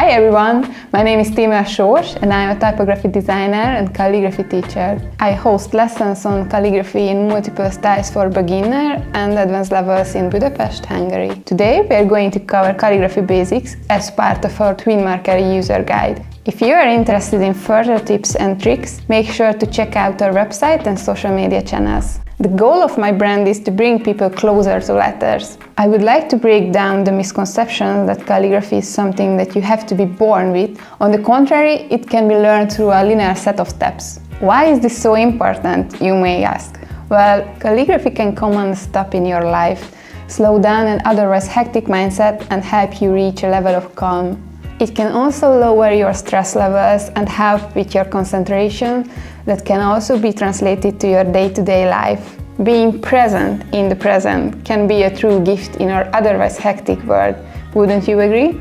Hi everyone, my name is Tímea Sós and I am a typography designer and calligraphy teacher. I host lessons on calligraphy in multiple styles for beginner and advanced levels in Budapest, Hungary. Today we are going to cover calligraphy basics as part of our Twinmarker user guide. If you are interested in further tips and tricks, make sure to check out our website and social media channels. The goal of my brand is to bring people closer to letters. I would like to break down the misconception that calligraphy is something that you have to be born with. On the contrary, it can be learned through a linear set of steps. Why is this so important, you may ask? Well, calligraphy can come on a stop in your life, slow down an otherwise hectic mindset and help you reach a level of calm. It can also lower your stress levels and help with your concentration. That can also be translated to your day-to-day life. Being present in the present can be a true gift in our otherwise hectic world. Wouldn't you agree?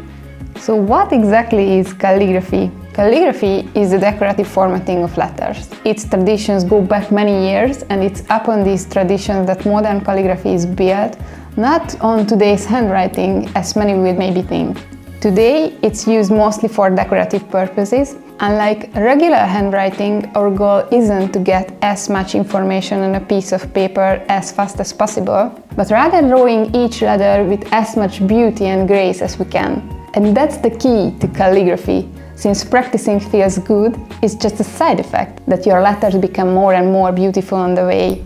So what exactly is calligraphy? Calligraphy is the decorative formatting of letters. Its traditions go back many years, and it's upon these traditions that modern calligraphy is built, not on today's handwriting, as many would maybe think. Today, it's used mostly for decorative purposes. Unlike regular handwriting, our goal isn't to get as much information on a piece of paper as fast as possible, but rather drawing each letter with as much beauty and grace as we can. And that's the key to calligraphy. Since practicing feels good, it's just a side effect that your letters become more and more beautiful on the way.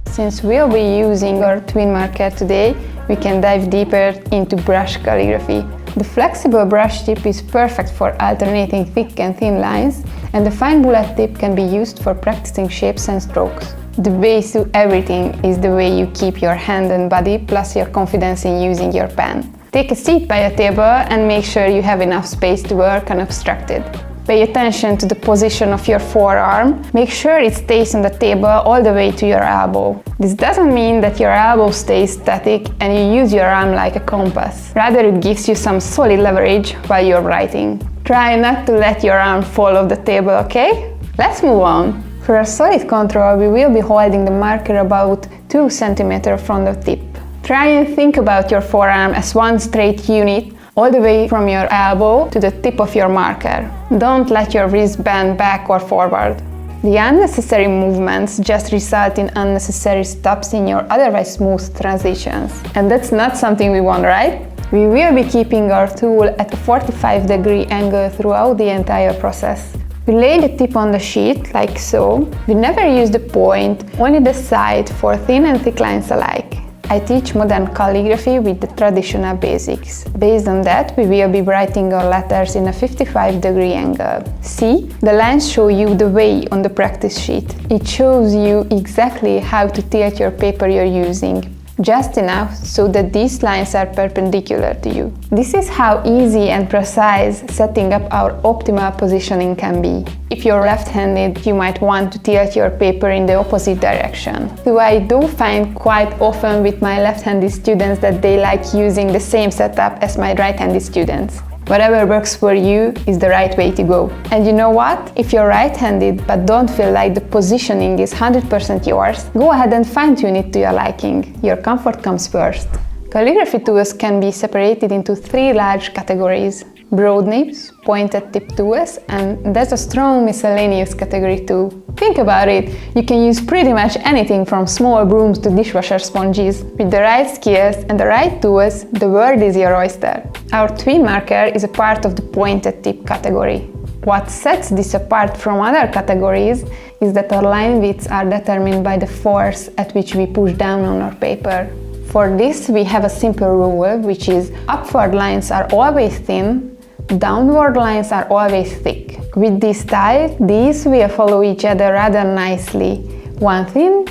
Since we'll be using our Twinmarker today, we can dive deeper into brush calligraphy. The flexible brush tip is perfect for alternating thick and thin lines, and the fine bullet tip can be used for practicing shapes and strokes. The base to everything is the way you keep your hand and body, plus your confidence in using your pen. Take a seat by a table and make sure you have enough space to work unobstructed. Pay attention to the position of your forearm. Make sure it stays on the table all the way to your elbow. This doesn't mean that your elbow stays static and you use your arm like a compass. Rather, it gives you some solid leverage while you're writing. Try not to let your arm fall off the table, okay? Let's move on. For a solid control, we will be holding the marker about 2 cm from the tip. Try and think about your forearm as one straight unit, all the way from your elbow to the tip of your marker. Don't let your wrist bend back or forward. The unnecessary movements just result in unnecessary stops in your otherwise smooth transitions. And that's not something we want, right? We will be keeping our tool at a 45-degree angle throughout the entire process. We lay the tip on the sheet, like so. We never use the point, only the side for thin and thick lines alike. I teach modern calligraphy with the traditional basics. Based on that, we will be writing our letters in a 55-degree angle. See? The lines show you the way on the practice sheet. It shows you exactly how to tilt your paper you're using. Just enough so that these lines are perpendicular to you. This is how easy and precise setting up our optimal positioning can be. If you're left-handed, you might want to tilt your paper in the opposite direction. So I do find quite often with my left-handed students that they like using the same setup as my right-handed students. Whatever works for you is the right way to go. And you know what? If you're right-handed but don't feel like the positioning is 100% yours, go ahead and fine-tune it to your liking. Your comfort comes first. Calligraphy tools can be separated into 3 large categories: broad nibs, pointed tip tools, and there's a strong miscellaneous category too. Think about it, you can use pretty much anything from small brooms to dishwasher sponges. With the right skills and the right tools, the world is your oyster. Our Twinmarker is a part of the pointed tip category. What sets this apart from other categories is that our line widths are determined by the force at which we push down on our paper. For this, we have a simple rule, which is upward lines are always thin, downward lines are always thick. With this style, these will follow each other rather nicely. One thin,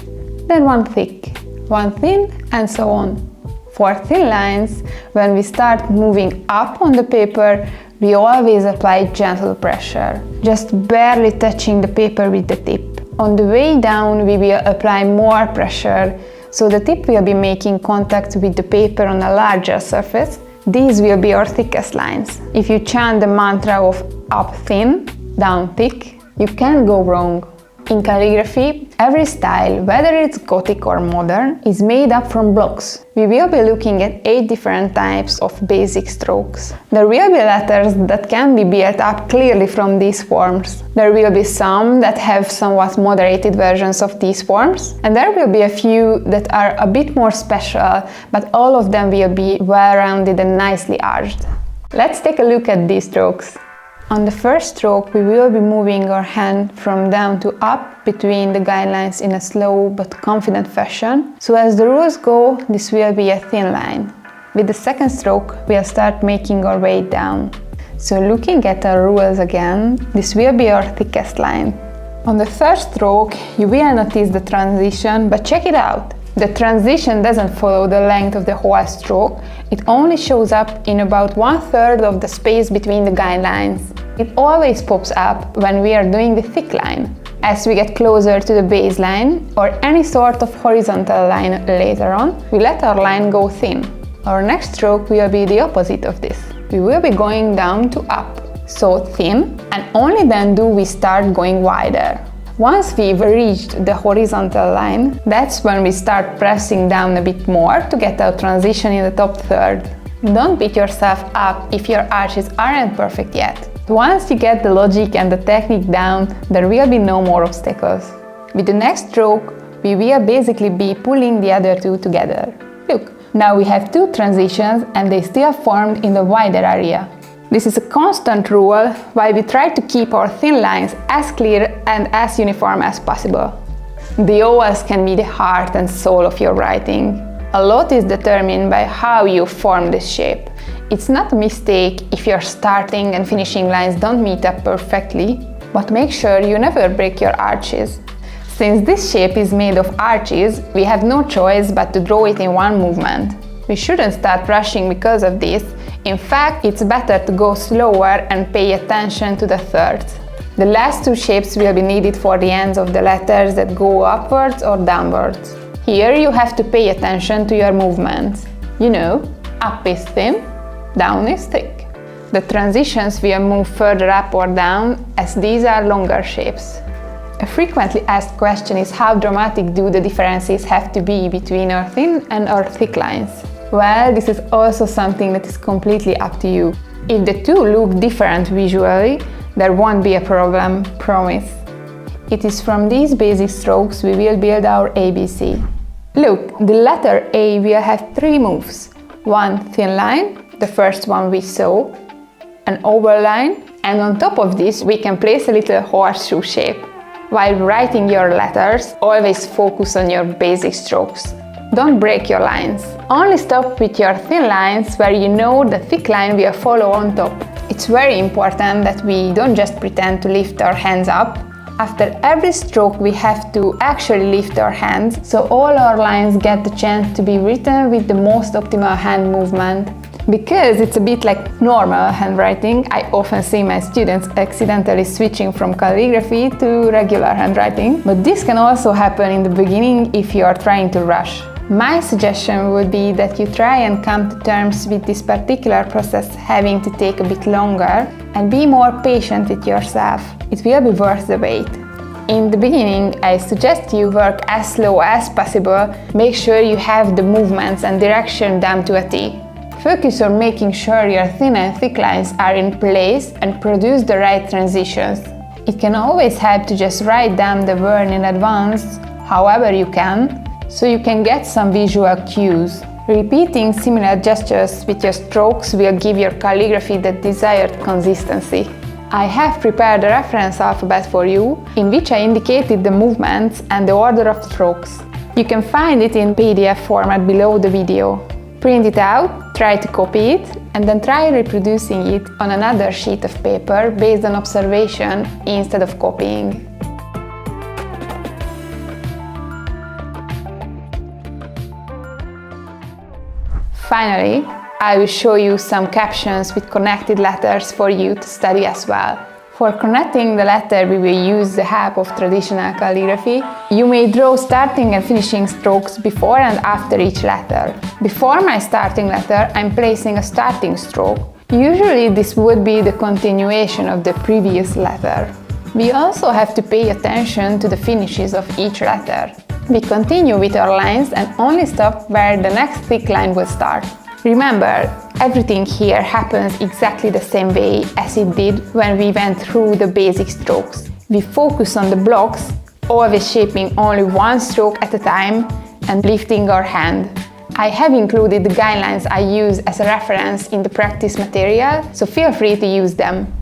then one thick, one thin, and so on. For thin lines, when we start moving up on the paper, we always apply gentle pressure, just barely touching the paper with the tip. On the way down, we will apply more pressure, so the tip will be making contact with the paper on a larger surface. These will be our thickest lines. If you chant the mantra of up thin, down thick, you can't go wrong. In calligraphy, Every style, whether it's Gothic or modern, is made up from blocks. We will be looking at 8 different types of basic strokes. There will be letters that can be built up clearly from these forms. There will be some that have somewhat moderated versions of these forms, and there will be a few that are a bit more special, but all of them will be well-rounded and nicely arched. Let's take a look at these strokes. On the first stroke, we will be moving our hand from down to up between the guidelines in a slow but confident fashion. So as the rules go, this will be a thin line. With the second stroke, we'll start making our way down. So looking at our rules again, this will be our thickest line. On the third stroke, you will notice the transition, but check it out. The transition doesn't follow the length of the whole stroke, it only shows up in about 1/3 of the space between the guidelines. It always pops up when we are doing the thick line. As we get closer to the baseline or any sort of horizontal line later on, we let our line go thin. Our next stroke will be the opposite of this. We will be going down to up, so thin, and only then do we start going wider. Once we've reached the horizontal line, that's when we start pressing down a bit more to get our transition in the top third. Don't beat yourself up if your arches aren't perfect yet. Once you get the logic and the technique down, there will be no more obstacles. With the next stroke, we will basically be pulling the other two together. Look, now we have 2 transitions and they still formed in the wider area. This is a constant rule while we try to keep our thin lines as clear and as uniform as possible. The ovals can be the heart and soul of your writing. A lot is determined by how you form this shape. It's not a mistake if your starting and finishing lines don't meet up perfectly, but make sure you never break your arches. Since this shape is made of arches, we have no choice but to draw it in one movement. We shouldn't start rushing because of this. In fact, it's better to go slower and pay attention to the thirds. The last 2 shapes will be needed for the ends of the letters that go upwards or downwards. Here you have to pay attention to your movements. You know, up is thin, down is thick. The transitions will move further up or down as these are longer shapes. A frequently asked question is how dramatic do the differences have to be between our thin and our thick lines? Well, this is also something that is completely up to you. If the two look different visually, there won't be a problem, promise. It is from these basic strokes we will build our ABC. Look, the letter A will have 3 moves. One thin line, the first one we saw, an oval line, and on top of this we can place a little horseshoe shape. While writing your letters, always focus on your basic strokes. Don't break your lines. Only stop with your thin lines where you know the thick line will follow on top. It's very important that we don't just pretend to lift our hands up. After every stroke we have to actually lift our hands, so all our lines get the chance to be written with the most optimal hand movement. Because it's a bit like normal handwriting, I often see my students accidentally switching from calligraphy to regular handwriting, but this can also happen in the beginning if you are trying to rush. My suggestion would be that you try and come to terms with this particular process having to take a bit longer and be more patient with yourself. It will be worth the wait. In the beginning, I suggest you work as slow as possible, make sure you have the movements and direction down to a T. Focus on making sure your thin and thick lines are in place and produce the right transitions. It can always help to just write down the word in advance, however you can, so you can get some visual cues. Repeating similar gestures with your strokes will give your calligraphy the desired consistency. I have prepared a reference alphabet for you, in which I indicated the movements and the order of strokes. You can find it in PDF format below the video. Print it out, try to copy it, and then try reproducing it on another sheet of paper based on observation instead of copying. Finally, I will show you some captions with connected letters for you to study as well. For connecting the letter, we will use the help of traditional calligraphy. You may draw starting and finishing strokes before and after each letter. Before my starting letter, I'm placing a starting stroke. Usually this would be the continuation of the previous letter. We also have to pay attention to the finishes of each letter. We continue with our lines and only stop where the next thick line will start. Remember, everything here happens exactly the same way as it did when we went through the basic strokes. We focus on the blocks, always shaping only one stroke at a time and lifting our hand. I have included the guidelines I use as a reference in the practice material, so feel free to use them.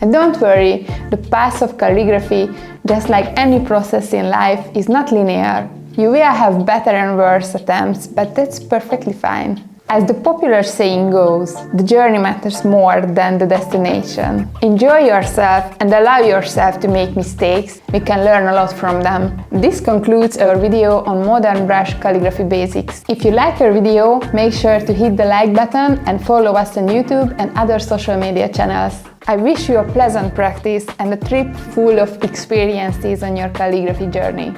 And don't worry, the path of calligraphy, just like any process in life, is not linear. You will have better and worse attempts, but that's perfectly fine. As the popular saying goes, the journey matters more than the destination. Enjoy yourself and allow yourself to make mistakes. We can learn a lot from them. This concludes our video on modern brush calligraphy basics. If you like our video, make sure to hit the like button and follow us on YouTube and other social media channels. I wish you a pleasant practice and a trip full of experiences on your calligraphy journey.